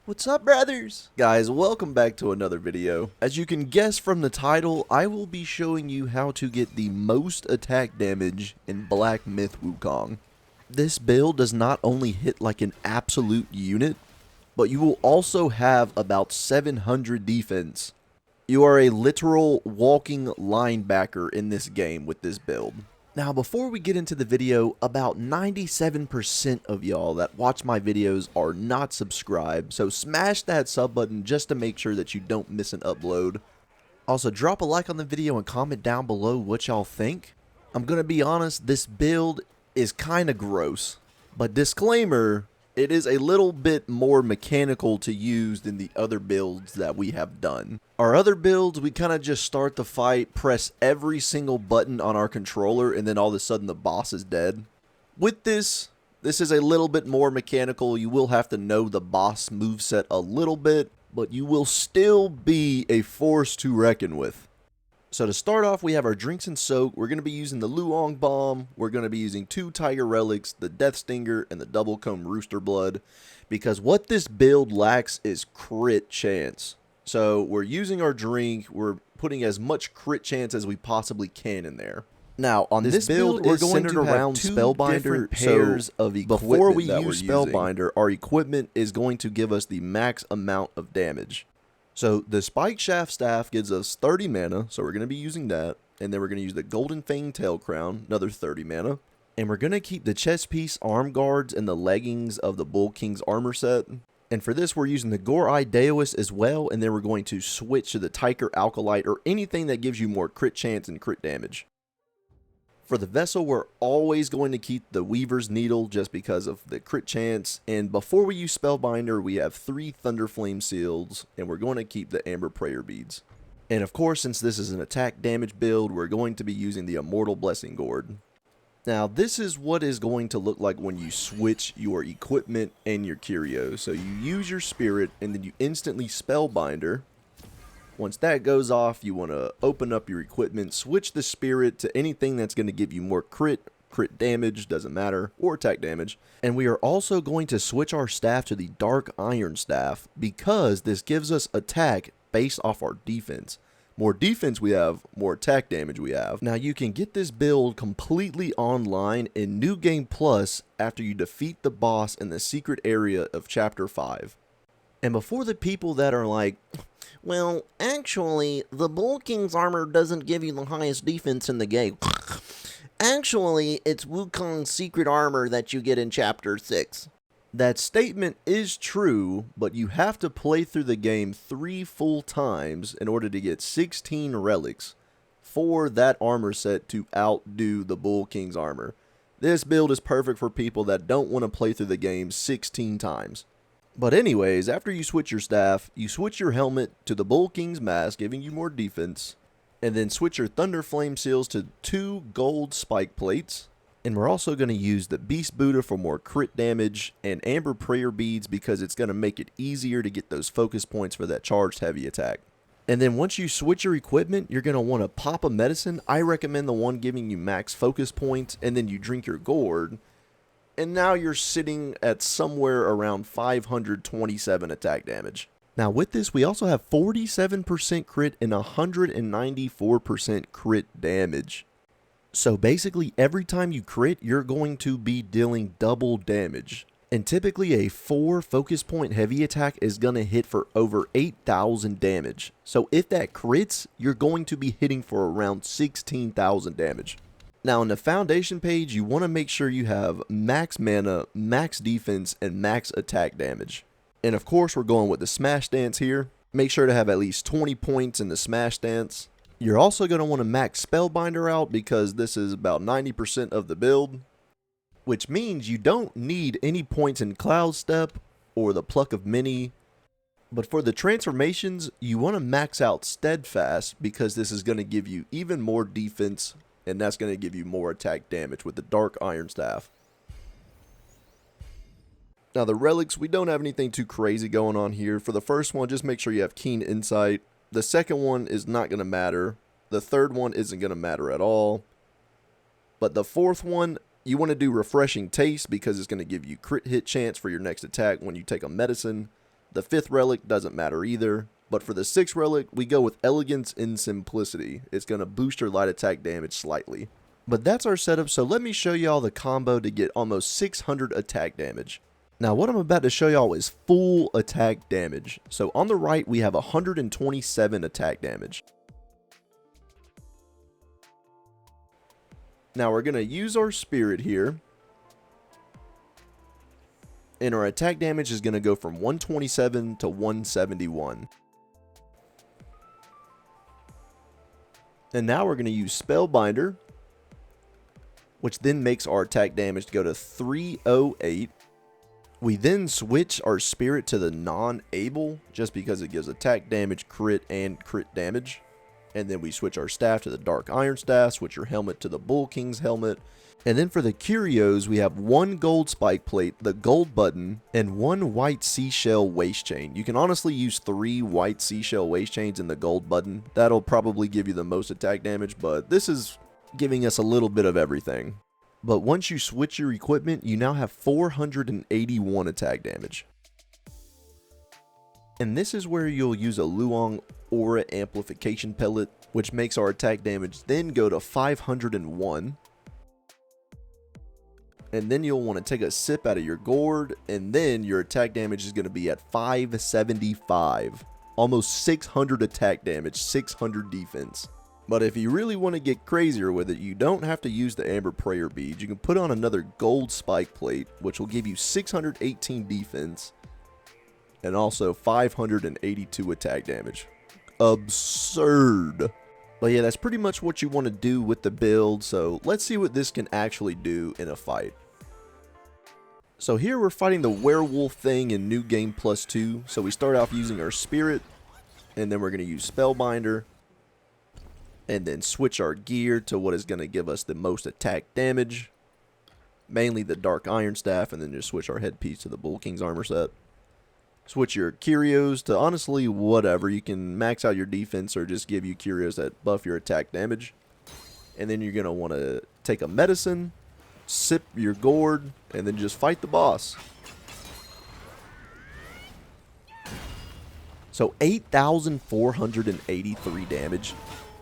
What's up, brothers? Guys, welcome back to another video. As you can guess from the title, I will be showing you how to get the most attack damage in Black Myth Wukong. This build does not only hit like an absolute unit, but you will also have about 700 defense. You are a literal walking linebacker in this game with this build. Now, before we get into the video, about 97% of y'all that watch my videos are not subscribed, so smash that sub button just to make sure that you don't miss an upload. Also, drop a like on the video and comment down below what y'all think. I'm gonna be honest, this build is kinda gross, but disclaimer, it is a little bit more mechanical to use than the other builds that we have done. Our other builds, we kind of just start the fight, press every single button on our controller, and then all of a sudden the boss is dead. With this is a little bit more mechanical. You will have to know the boss moveset a little bit, but you will still be a force to reckon with. So to start off, we have our drinks and soak. We're going to be using the Luong Bomb. We're going to be using 2 Tiger Relics, the Death Stinger, and the Double Comb Rooster Blood. Because what this build lacks is crit chance. So we're using our drink. We're putting as much crit chance as we possibly can in there. Now, on this build we're going to around Spellbinder pairs of equipment. Before we use Spellbinder, our equipment is going to give us the max amount of damage. So the Spike Shaft Staff gives us 30 mana, so we're going to be using that. And then we're going to use the Golden Fang Tail Crown, another 30 mana. And we're going to keep the chest piece, arm guards, and the leggings of the Bull King's armor set. And for this, we're using the Gore Eye Daoist as well, and then we're going to switch to the Tiger Alkalite or anything that gives you more crit chance and crit damage. For the vessel, we're always going to keep the Weaver's Needle just because of the crit chance. And before we use Spellbinder, we have 3 Thunderflame Seals, and we're going to keep the Amber Prayer Beads. And of course, since this is an attack damage build, we're going to be using the Immortal Blessing Gourd. Now, this is what is going to look like when you switch your equipment and your curio. So you use your spirit, and then you instantly Spellbinder. Once that goes off, you want to open up your equipment, switch the spirit to anything that's going to give you more crit damage, doesn't matter, or attack damage. And we are also going to switch our staff to the Dark Iron Staff because this gives us attack based off our defense. More defense we have, more attack damage we have. Now you can get this build completely online in New Game Plus after you defeat the boss in the secret area of Chapter 5. And before the people that are like, well, actually, the Bull King's armor doesn't give you the highest defense in the game. Actually, it's Wukong's secret armor that you get in Chapter 6. That statement is true, but you have to play through the game 3 full times in order to get 16 relics for that armor set to outdo the Bull King's armor. This build is perfect for people that don't want to play through the game 16 times. But anyways, after you switch your staff, you switch your helmet to the Bull King's mask, giving you more defense, and then switch your Thunder Flame Seals to 2 gold spike plates. And we're also going to use the Beast Buddha for more crit damage and Amber Prayer Beads because it's going to make it easier to get those focus points for that charged heavy attack. And then once you switch your equipment, you're going to want to pop a medicine. I recommend the one giving you max focus points, and then you drink your gourd. And now you're sitting at somewhere around 527 attack damage. Now with this, we also have 47% crit and 194% crit damage. So basically, every time you crit, you're going to be dealing double damage. And typically a 4 focus point heavy attack is going to hit for over 8,000 damage. So if that crits, you're going to be hitting for around 16,000 damage. Now, on the foundation page, you want to make sure you have max mana, max defense, and max attack damage. And of course, we're going with the Smash Dance here. Make sure to have at least 20 points in the Smash Dance. You're also going to want to max Spellbinder out because this is about 90% of the build. Which means you don't need any points in Cloud Step or the Pluck of Many. But for the transformations, you want to max out Steadfast because this is going to give you even more defense. And that's going to give you more attack damage with the Dark Iron Staff. Now the relics, we don't have anything too crazy going on here. For the first one, just make sure you have Keen Insight. The second one is not going to matter. The third one isn't going to matter at all. But the fourth one, you want to do Refreshing Taste because it's going to give you crit hit chance for your next attack when you take a medicine. The 5th relic doesn't matter either. But for the 6th relic, we go with Elegance and Simplicity. It's going to boost your light attack damage slightly. But that's our setup, so let me show y'all the combo to get almost 600 attack damage. Now what I'm about to show y'all is full attack damage. So on the right, we have 127 attack damage. Now we're going to use our spirit here. And our attack damage is going to go from 127 to 171. And now we're going to use Spellbinder, which then makes our attack damage go to 308. We then switch our spirit to the non-able, just because it gives attack damage, crit, and crit damage. And then we switch our staff to the Dark Iron Staff, switch your helmet to the Bull King's helmet. And then for the curios, we have 1 gold spike plate, the gold button, and 1 white seashell waist chain. You can honestly use 3 white seashell waist chains in the gold button. That'll probably give you the most attack damage, but this is giving us a little bit of everything. But once you switch your equipment, you now have 481 attack damage. And this is where you'll use a Luong Aura Amplification Pellet, which makes our attack damage then go to 501. And then you'll want to take a sip out of your gourd, and then your attack damage is going to be at 575. Almost 600 attack damage, 600 defense. But if you really want to get crazier with it, you don't have to use the Amber Prayer Beads. You can put on another gold spike plate, which will give you 618 defense, and also 582 attack damage. Absurd. But yeah, that's pretty much what you want to do with the build, so let's see what this can actually do in a fight. So here we're fighting the werewolf thing in New Game Plus 2. So we start off using our spirit, and then we're going to use Spellbinder, and then switch our gear to what is going to give us the most attack damage, mainly the Dark Iron Staff, and then just switch our headpiece to the Bull King's armor set. Switch your curios to honestly whatever. You can max out your defense or just give you curios that buff your attack damage. And then you're going to want to take a medicine, sip your gourd, and then just fight the boss. So 8,483 damage.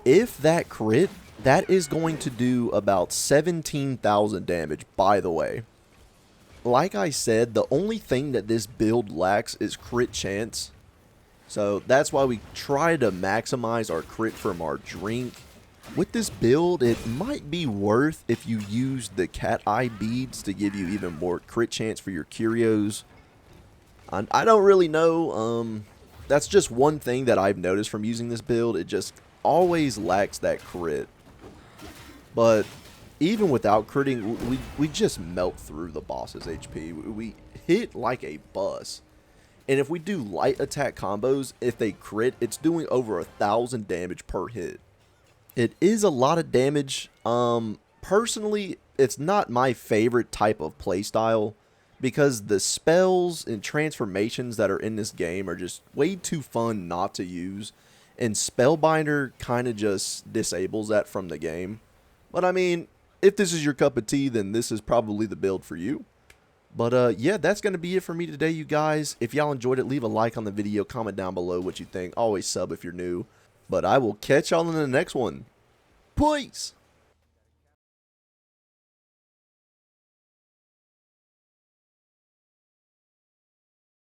If that crit, that is going to do about 17,000 damage, by the way. Like I said, the only thing that this build lacks is crit chance. So that's why we try to maximize our crit from our drink. With this build, it might be worth if you use the cat eye beads to give you even more crit chance for your curios. I don't really know. That's just one thing that I've noticed from using this build. It just always lacks that crit. But even without critting, we just melt through the boss's HP. We hit like a bus. And if we do light attack combos, if they crit, it's doing over 1,000 damage per hit. It is a lot of damage. Personally, it's not my favorite type of playstyle, because the spells and transformations that are in this game are just way too fun not to use. And Spellbinder kind of just disables that from the game. But I mean, if this is your cup of tea, then this is probably the build for you. But yeah, that's going to be it for me today, you guys. If y'all enjoyed it, leave a like on the video, comment down below what you think. Always sub if you're new. But I will catch y'all in the next one. Peace!